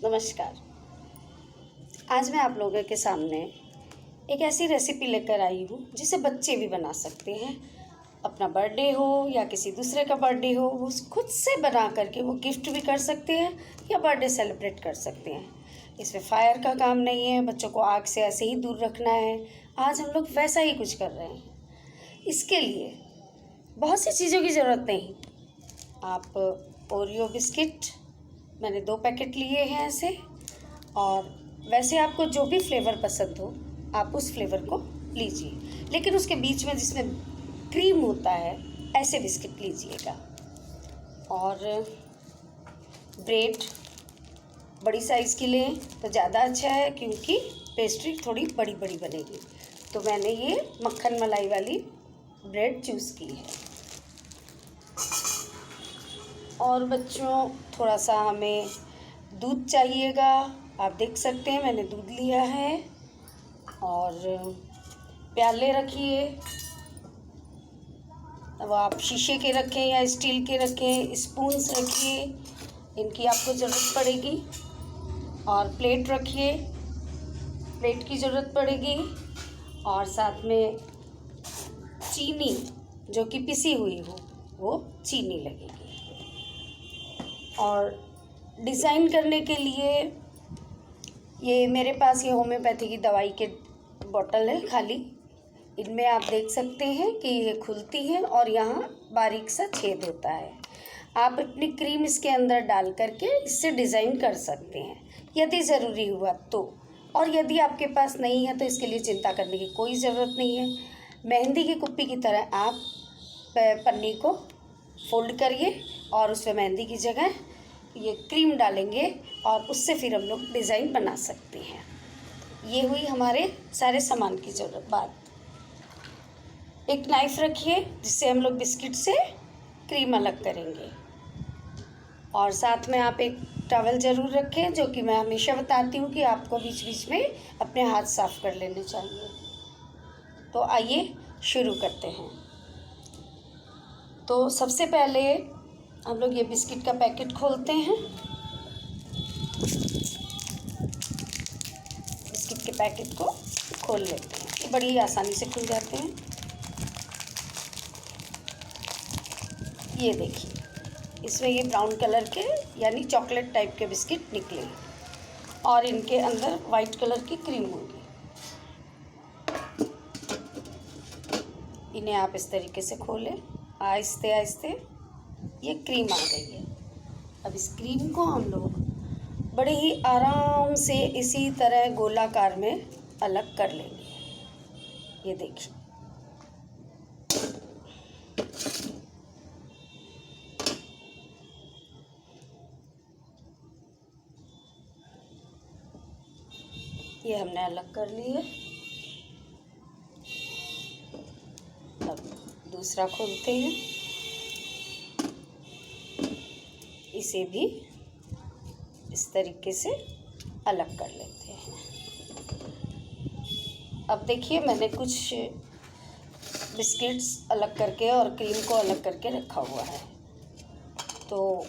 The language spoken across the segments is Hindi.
नमस्कार। आज मैं आप लोगों के सामने एक ऐसी रेसिपी लेकर आई हूँ जिसे बच्चे भी बना सकते हैं। अपना बर्थडे हो या किसी दूसरे का बर्थडे हो, वो खुद से बना करके वो गिफ्ट भी कर सकते हैं या बर्थडे सेलिब्रेट कर सकते हैं। इसमें फायर का काम नहीं है, बच्चों को आग से ऐसे ही दूर रखना है। आज हम लोग वैसा ही कुछ कर रहे हैं। इसके लिए बहुत सी चीज़ों की ज़रूरत नहीं। आप ओरियो बिस्किट मैंने 2 पैकेट लिए हैं ऐसे, और वैसे आपको जो भी फ्लेवर पसंद हो आप उस फ्लेवर को लीजिए, लेकिन उसके बीच में जिसमें क्रीम होता है ऐसे बिस्किट लीजिएगा। और ब्रेड बड़ी साइज़ की लें तो ज़्यादा अच्छा है, क्योंकि पेस्ट्री थोड़ी बड़ी बड़ी बनेगी। तो मैंने ये मक्खन मलाई वाली ब्रेड चूज़ की है। और बच्चों, थोड़ा सा हमें दूध चाहिएगा। आप देख सकते हैं मैंने दूध लिया है। और प्याले रखिए, अब आप शीशे के रखें या स्टील के रखें। स्पून्स रखिए, इनकी आपको ज़रूरत पड़ेगी। और प्लेट रखिए, प्लेट की ज़रूरत पड़ेगी। और साथ में चीनी जो कि पिसी हुई हो वो चीनी लगेगी। और डिज़ाइन करने के लिए ये मेरे पास ये होम्योपैथी की दवाई के बॉटल है खाली। इनमें आप देख सकते हैं कि ये खुलती है और यहाँ बारीक सा छेद होता है। आप अपनी क्रीम इसके अंदर डाल करके इससे डिज़ाइन कर सकते हैं यदि ज़रूरी हुआ तो। और यदि आपके पास नहीं है तो इसके लिए चिंता करने की कोई ज़रूरत नहीं है। मेहंदी की कुप्पी की तरह आप पन्नी को फोल्ड करिए और उसमें मेहंदी की जगह ये क्रीम डालेंगे और उससे फिर हम लोग डिज़ाइन बना सकते हैं। ये हुई हमारे सारे सामान की ज़रूरत। बात, एक नाइफ़ रखिए जिससे हम लोग बिस्किट से क्रीम अलग करेंगे। और साथ में आप एक टॉवल ज़रूर रखें, जो कि मैं हमेशा बताती हूँ कि आपको बीच बीच में अपने हाथ साफ़ कर लेने चाहिए। तो आइए शुरू करते हैं। तो सबसे पहले हम लोग ये बिस्किट का पैकेट खोलते हैं। बिस्किट के पैकेट को खोल लेते हैं, ये बड़ी आसानी से खुल जाते हैं। ये देखिए, इसमें ये ब्राउन कलर के यानी चॉकलेट टाइप के बिस्किट निकले और इनके अंदर वाइट कलर की क्रीम होगी। इन्हें आप इस तरीके से खोलें, आहिस्ते आहिस्ते ये क्रीम आ गई है। अब इस क्रीम को हम लोग बड़े ही आराम से इसी तरह गोलाकार में अलग कर लेंगे। ये देखिए, ये हमने अलग कर लिए। अब दूसरा खोलते हैं, इसे भी इस तरीके से अलग कर लेते हैं। अब देखिए, मैंने कुछ बिस्किट्स अलग करके और क्रीम को अलग करके रखा हुआ है। तो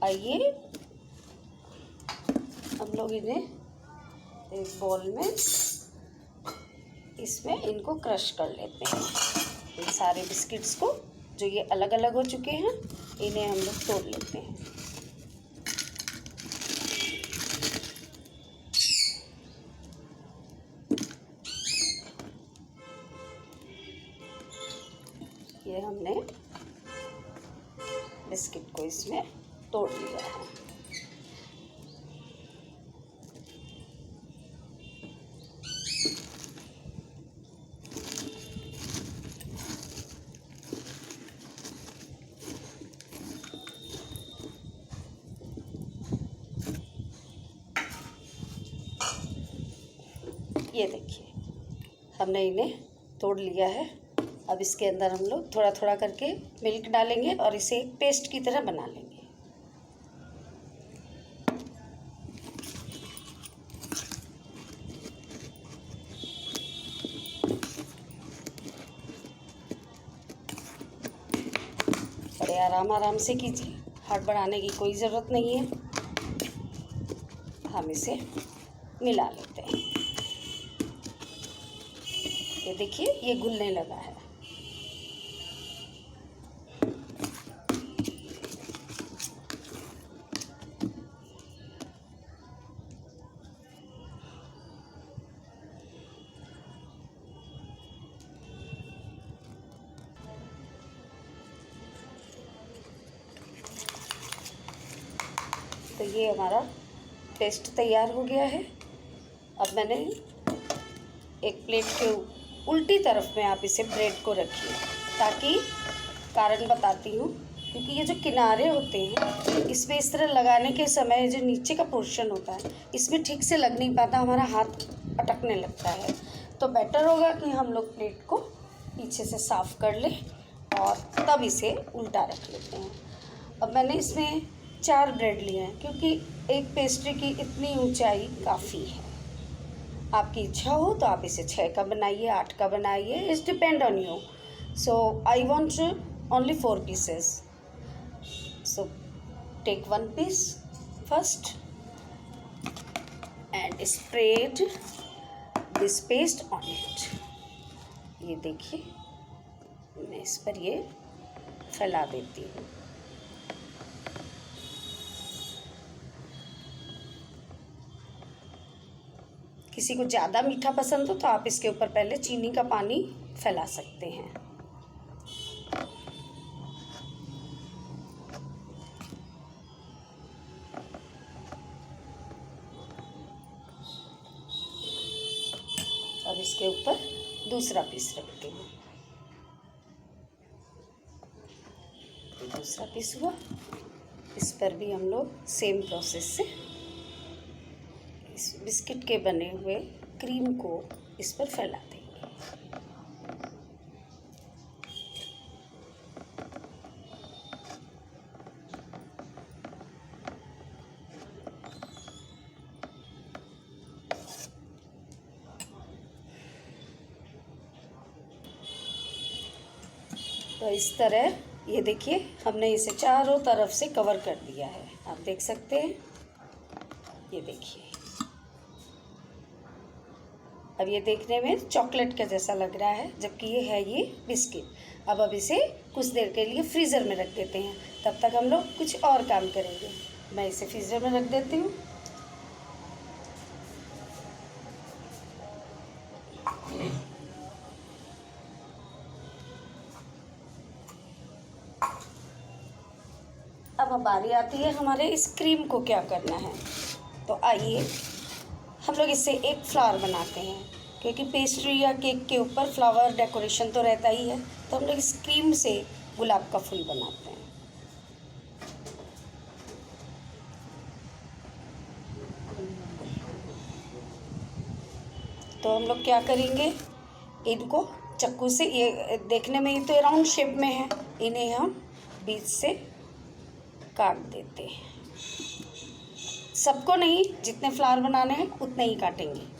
आइए हम लोग इन्हें एक बॉल में इसमें इनको क्रश कर लेते हैं। इन सारे बिस्किट्स को जो ये अलग अलग हो चुके हैं, इन्हें हम लोग तोड़ लेते हैं। ये हमने बिस्किट को इसमें तोड़ लिया है। ये देखिए, हमने इन्हें तोड़ लिया है। अब इसके अंदर हम लोग थोड़ा थोड़ा करके मिल्क डालेंगे और इसे एक पेस्ट की तरह बना लेंगे। बड़े आराम से कीजिए, हाथ बढ़ाने की कोई ज़रूरत नहीं है। हम इसे मिला लेते हैं। ये देखिए ये घुलने लगा है। तो ये हमारा पेस्ट तैयार हो गया है। अब मैंने एक प्लेट के उल्टी तरफ में आप इसे ब्रेड को रखिए, ताकि कारण बताती हूँ, क्योंकि ये जो किनारे होते हैं इसमें इस तरह लगाने के समय जो नीचे का पोर्शन होता है इसमें ठीक से लग नहीं पाता, हमारा हाथ अटकने लगता है। तो बेटर होगा कि हम लोग प्लेट को पीछे से साफ़ कर लें और तब इसे उल्टा रख लेते हैं। अब मैंने इसमें 4 ब्रेड लिए हैं, क्योंकि एक पेस्ट्री की इतनी ऊंचाई काफ़ी है। आपकी इच्छा हो तो आप इसे 6 का बनाइए, 8 का बनाइए, it's depend on you. So I want only 4 pieces. So take 1 piece first and spread this paste on it. ये देखिए मैं इस पर ये फैला देती हूँ। किसी को ज़्यादा मीठा पसंद हो तो आप इसके ऊपर पहले चीनी का पानी फैला सकते हैं। अब इसके ऊपर दूसरा पीस रखती हूँ। दूसरा पीस हुआ, इस पर भी हम लोग सेम प्रोसेस से इस बिस्किट के बने हुए क्रीम को इस पर फैला देंगे। तो इस तरह ये देखिए हमने इसे चारों तरफ से कवर कर दिया है, आप देख सकते हैं। ये देखिए अब ये देखने में चॉकलेट के जैसा लग रहा है, जबकि ये है ये बिस्किट। अब इसे कुछ देर के लिए फ्रीज़र में रख देते हैं, तब तक हम लोग कुछ और काम करेंगे। मैं इसे फ्रीज़र में रख देती हूँ। अब बारी आती है हमारे इस क्रीम को क्या करना है। तो आइए हम लोग इससे एक फ्लावर बनाते हैं, क्योंकि पेस्ट्री या केक के ऊपर फ्लावर डेकोरेशन तो रहता ही है। तो हम लोग इस क्रीम से गुलाब का फूल बनाते हैं। तो हम लोग क्या करेंगे, इनको चाकू से, ये देखने में ये तो राउंड शेप में है, इन्हें हम बीच से काट देते हैं। सबको नहीं, जितने फ्लावर बनाने हैं उतने ही काटेंगे।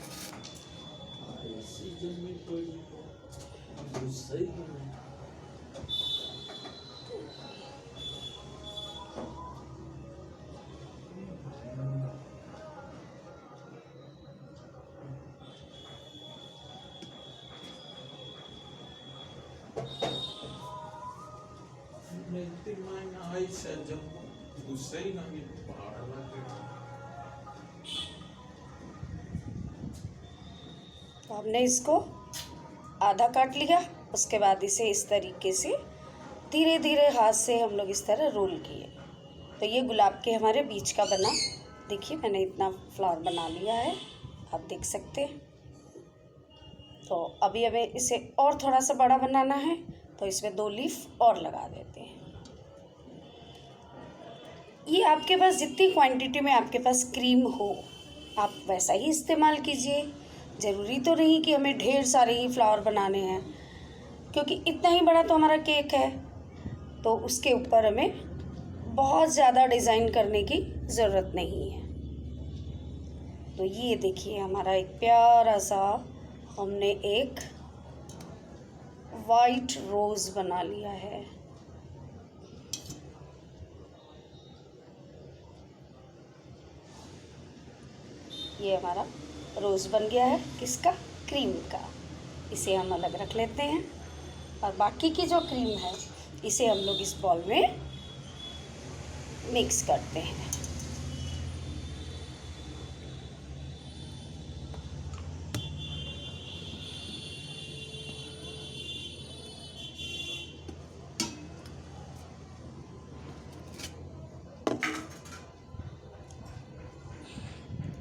तो हमने इसको आधा काट लिया, उसके बाद इसे इस तरीके से धीरे धीरे हाथ से हम लोग इस तरह रोल किए। तो ये गुलाब के हमारे बीच का बना। देखिए मैंने इतना फ्लावर बना लिया है, आप देख सकते हैं। तो अभी हमें इसे और थोड़ा सा बड़ा बनाना है, तो इसमें 2 लीफ और लगा देते हैं। ये आपके पास जितनी क्वांटिटी में आपके पास क्रीम हो आप वैसा ही इस्तेमाल कीजिए। ज़रूरी तो नहीं कि हमें ढेर सारे ही फ्लावर बनाने हैं, क्योंकि इतना ही बड़ा तो हमारा केक है, तो उसके ऊपर हमें बहुत ज़्यादा डिज़ाइन करने की ज़रूरत नहीं है। तो ये देखिए हमारा एक प्यारा सा हमने एक वाइट रोज़ बना लिया है। ये हमारा रोज़ बन गया है, किसका? क्रीम का। इसे हम अलग रख लेते हैं और बाकी की जो क्रीम है इसे हम लोग इस बॉल में मिक्स करते हैं।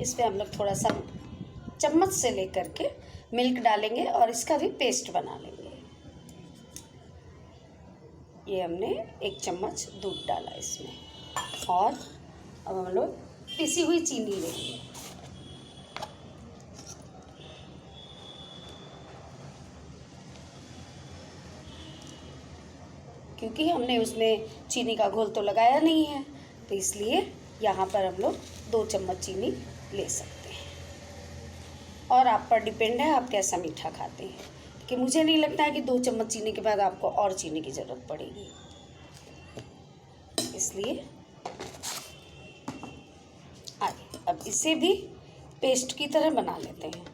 इसमें हम लोग थोड़ा सा चम्मच से लेकर के मिल्क डालेंगे और इसका भी पेस्ट बना लेंगे। ये हमने 1 चम्मच दूध डाला इसमें और अब हम लोग पिसी हुई चीनी लेंगे। क्योंकि हमने उसमें चीनी का घोल तो लगाया नहीं है, तो इसलिए यहाँ पर हम लोग 2 चम्मच चीनी ले सकते हैं। और आप पर डिपेंड है आप कैसा मीठा खाते हैं, कि मुझे नहीं लगता है कि 2 चम्मच चीनी के बाद आपको और चीनी की ज़रूरत पड़ेगी, इसलिए आइए अब इसे भी पेस्ट की तरह बना लेते हैं।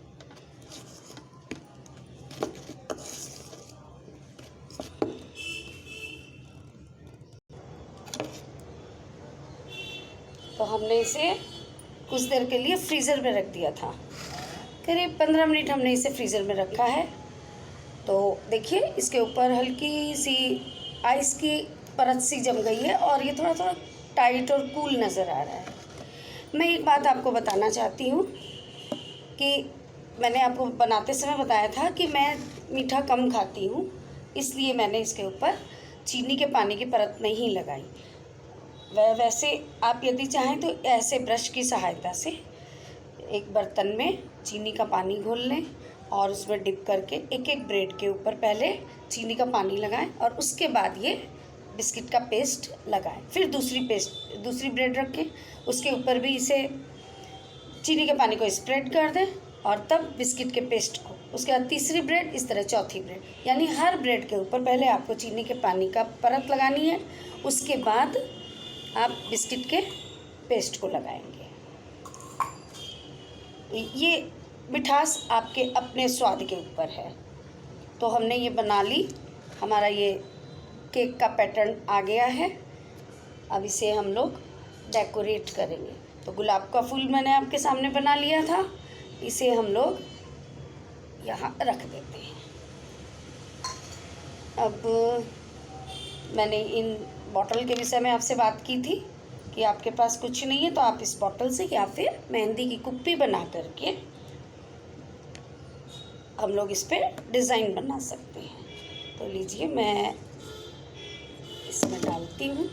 तो हमने इसे कुछ देर के लिए फ्रीज़र में रख दिया था, करीब 15 मिनट हमने इसे फ्रीज़र में रखा है। तो देखिए इसके ऊपर हल्की सी आइस की परत सी जम गई है और ये थोड़ा थोड़ा टाइट और कूल नज़र आ रहा है। मैं एक बात आपको बताना चाहती हूँ कि मैंने आपको बनाते समय बताया था कि मैं मीठा कम खाती हूँ, इसलिए मैंने इसके ऊपर चीनी के पानी की परत नहीं लगाई। वैसे आप यदि चाहें तो ऐसे ब्रश की सहायता से एक बर्तन में चीनी का पानी घोल लें और उसमें डिप करके एक एक ब्रेड के ऊपर पहले चीनी का पानी लगाएं और उसके बाद ये बिस्किट का पेस्ट लगाएं। फिर दूसरी ब्रेड रखें, उसके ऊपर भी इसे चीनी के पानी को स्प्रेड कर दें और तब बिस्किट के पेस्ट को, उसके बाद तीसरी ब्रेड, इस तरह चौथी ब्रेड, यानी हर ब्रेड के ऊपर पहले आपको चीनी के पानी का परत लगानी है, उसके बाद आप बिस्किट के पेस्ट को लगाएंगे। ये मिठास आपके अपने स्वाद के ऊपर है। तो हमने ये बना ली, हमारा ये केक का पैटर्न आ गया है। अब इसे हम लोग डेकोरेट करेंगे। तो गुलाब का फूल मैंने आपके सामने बना लिया था, इसे हम लोग यहाँ रख देते हैं। अब मैंने इन बॉटल के विषय में आपसे बात की थी कि आपके पास कुछ नहीं है तो आप इस बॉटल से या फिर मेहंदी की कुप्पी बना करके हम लोग इस पर डिज़ाइन बना सकते हैं। तो लीजिए मैं इसमें डालती हूँ,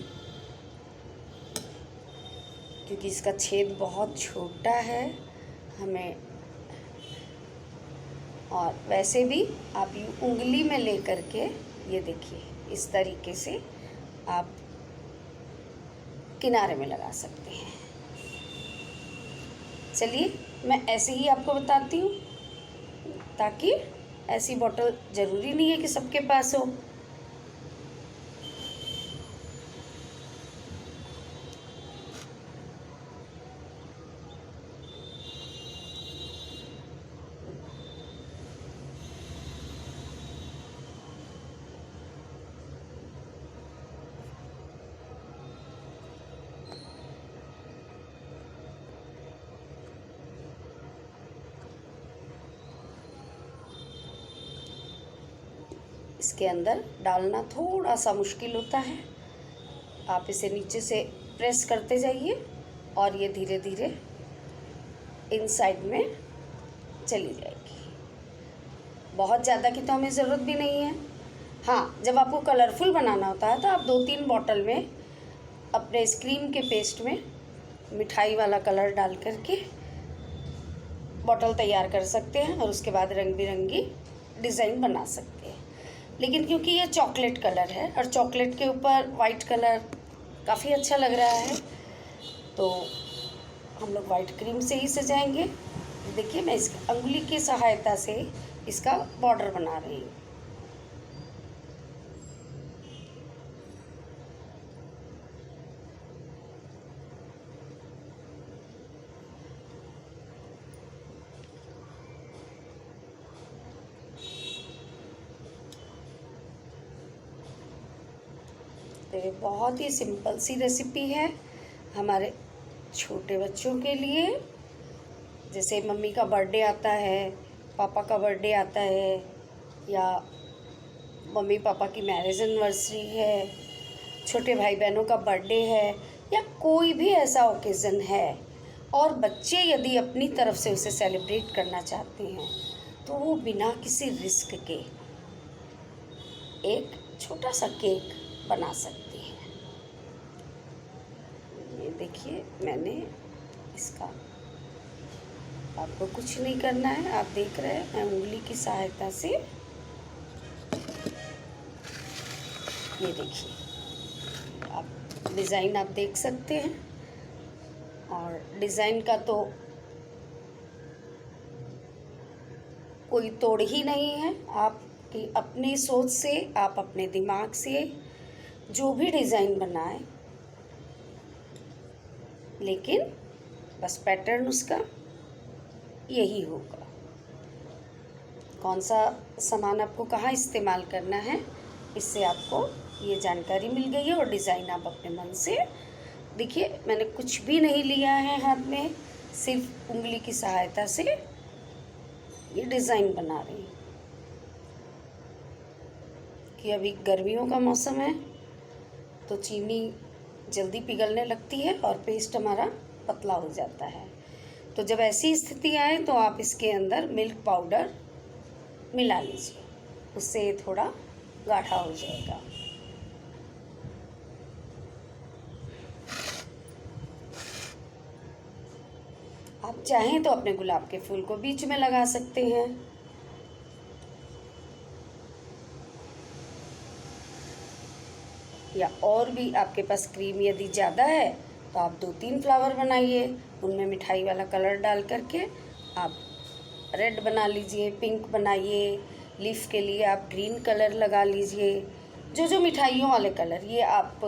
क्योंकि इसका छेद बहुत छोटा है हमें, और वैसे भी आप उंगली में ले करके ये देखिए इस तरीके से आप किनारे में लगा सकते हैं। चलिए मैं ऐसे ही आपको बताती हूँ, ताकि ऐसी बॉटल ज़रूरी नहीं है कि सबके पास हो। इसके अंदर डालना थोड़ा सा मुश्किल होता है, आप इसे नीचे से प्रेस करते जाइए और ये धीरे धीरे इनसाइड में चली जाएगी। बहुत ज़्यादा की तो हमें ज़रूरत भी नहीं है। हाँ, जब आपको कलरफुल बनाना होता है तो आप 2-3 बॉटल में अपने इस क्रीम के पेस्ट में मिठाई वाला कलर डाल करके बॉटल तैयार कर सकते हैं और उसके बाद रंग बिरंगी डिज़ाइन बना सकते हैं। लेकिन क्योंकि ये चॉकलेट कलर है और चॉकलेट के ऊपर वाइट कलर काफ़ी अच्छा लग रहा है, तो हम लोग वाइट क्रीम से ही सजाएंगे। देखिए मैं इस अंगुली की सहायता से इसका बॉर्डर बना रही हूँ। तो ये बहुत ही सिंपल सी रेसिपी है हमारे छोटे बच्चों के लिए। जैसे मम्मी का बर्थडे आता है, पापा का बर्थडे आता है, या मम्मी पापा की मैरिज एनिवर्सरी है, छोटे भाई बहनों का बर्थडे है, या कोई भी ऐसा ओकेज़न है और बच्चे यदि अपनी तरफ से उसे सेलिब्रेट करना चाहते हैं तो वो बिना किसी रिस्क के एक छोटा सा केक बना सकते हैं। ये देखिए, मैंने इसका, आपको कुछ नहीं करना है, आप देख रहे हैं, मैं उंगली की सहायता से, ये देखिए, आप डिज़ाइन आप देख सकते हैं। और डिज़ाइन का तो कोई तोड़ ही नहीं है। आपकी अपनी सोच से, आप अपने दिमाग से जो भी डिज़ाइन बनाएं, लेकिन बस पैटर्न उसका यही होगा। कौन सा सामान आपको कहाँ इस्तेमाल करना है, इससे आपको ये जानकारी मिल गई है। और डिज़ाइन आप अपने मन से देखिए, मैंने कुछ भी नहीं लिया है हाथ में, सिर्फ उंगली की सहायता से ये डिज़ाइन बना रही हूँ। कि अभी गर्मियों का मौसम है तो चीनी जल्दी पिघलने लगती है और पेस्ट हमारा पतला हो जाता है। तो जब ऐसी स्थिति आए तो आप इसके अंदर मिल्क पाउडर मिला लीजिए, उससे ये थोड़ा गाढ़ा हो जाएगा। आप चाहें तो अपने गुलाब के फूल को बीच में लगा सकते हैं। या और भी आपके पास क्रीम यदि ज़्यादा है तो आप 2-3 फ्लावर बनाइए, उनमें मिठाई वाला कलर डाल करके आप रेड बना लीजिए, पिंक बनाइए, लीफ के लिए आप ग्रीन कलर लगा लीजिए। जो जो मिठाइयों वाले कलर, ये आप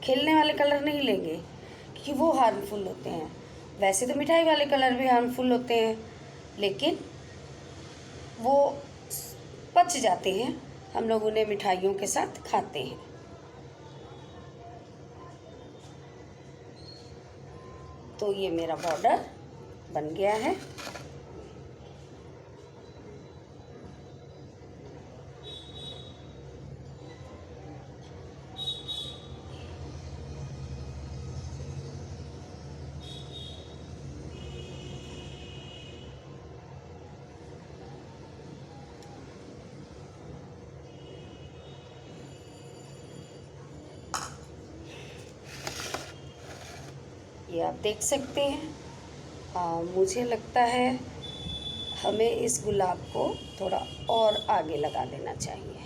खेलने वाले कलर नहीं लेंगे क्योंकि वो हार्मफुल होते हैं। वैसे तो मिठाई वाले कलर भी हार्मफुल होते हैं, लेकिन वो पच जाते हैं, हम लोग उन्हें मिठाइयों के साथ खाते हैं। तो ये मेरा बॉर्डर बन गया है। ये आप देख सकते हैं। मुझे लगता है हमें इस गुलाब को थोड़ा और आगे लगा देना चाहिए।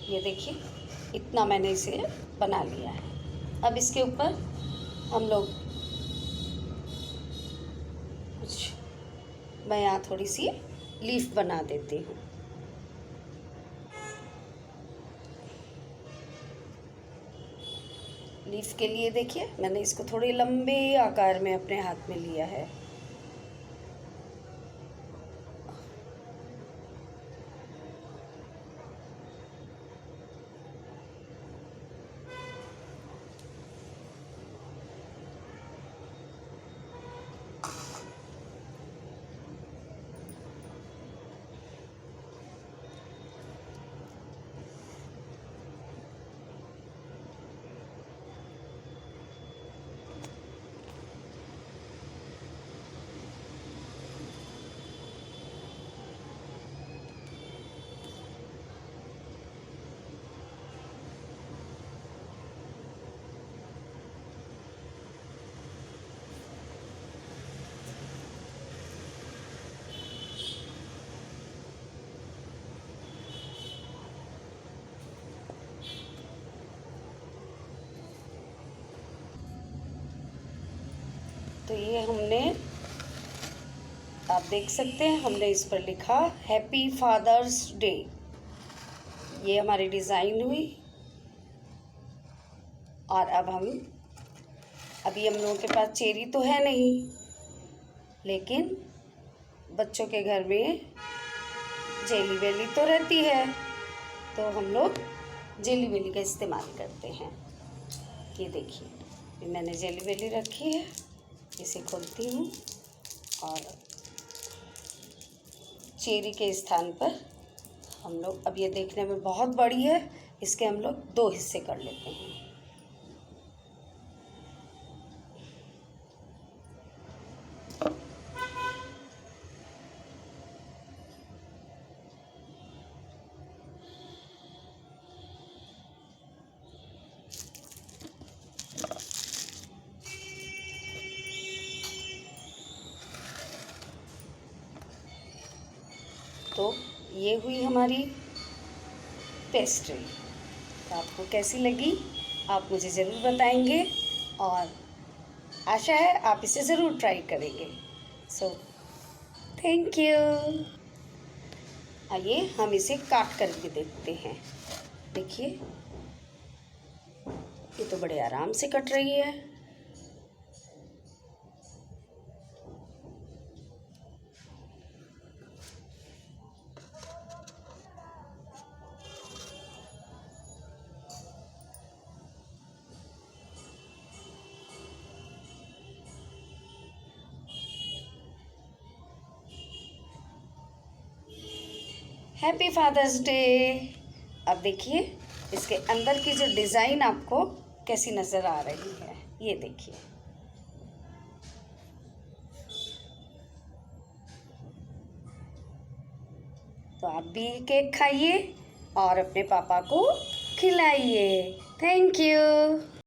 ये देखिए, इतना मैंने इसे बना लिया है। अब इसके ऊपर हम लोग कुछ, मैं यहाँ थोड़ी सी लीफ बना देती हूँ। लीफ के लिए देखिए, मैंने इसको थोड़े लंबे आकार में अपने हाथ में लिया है। तो ये हमने, आप देख सकते हैं, हमने इस पर लिखा हैप्पी फादर्स डे। ये हमारी डिज़ाइन हुई। और अब अभी हम लोगों के पास चेरी तो है नहीं, लेकिन बच्चों के घर में जेली वेली तो रहती है, तो हम लोग जेली वेली का इस्तेमाल करते हैं। ये देखिए, ये मैंने जेली वेली रखी है, इसे खोलती हूँ और चेरी के स्थान पर हम लोग, अब ये देखने में बहुत बड़ी है, इसके हम लोग 2 हिस्से कर लेते हैं। तो ये हुई हमारी पेस्ट्री। तो आपको कैसी लगी आप मुझे ज़रूर बताएंगे और आशा है आप इसे ज़रूर ट्राई करेंगे। So thank you. आइए हम इसे काट करके देखते हैं। देखिए, ये तो बड़े आराम से कट रही है। Happy father's day. अब देखिए इसके अंदर की जो डिज़ाइन आपको कैसी नज़र आ रही है, ये देखिए। तो आप भी केक खाइए और अपने पापा को खिलाइए। Thank you.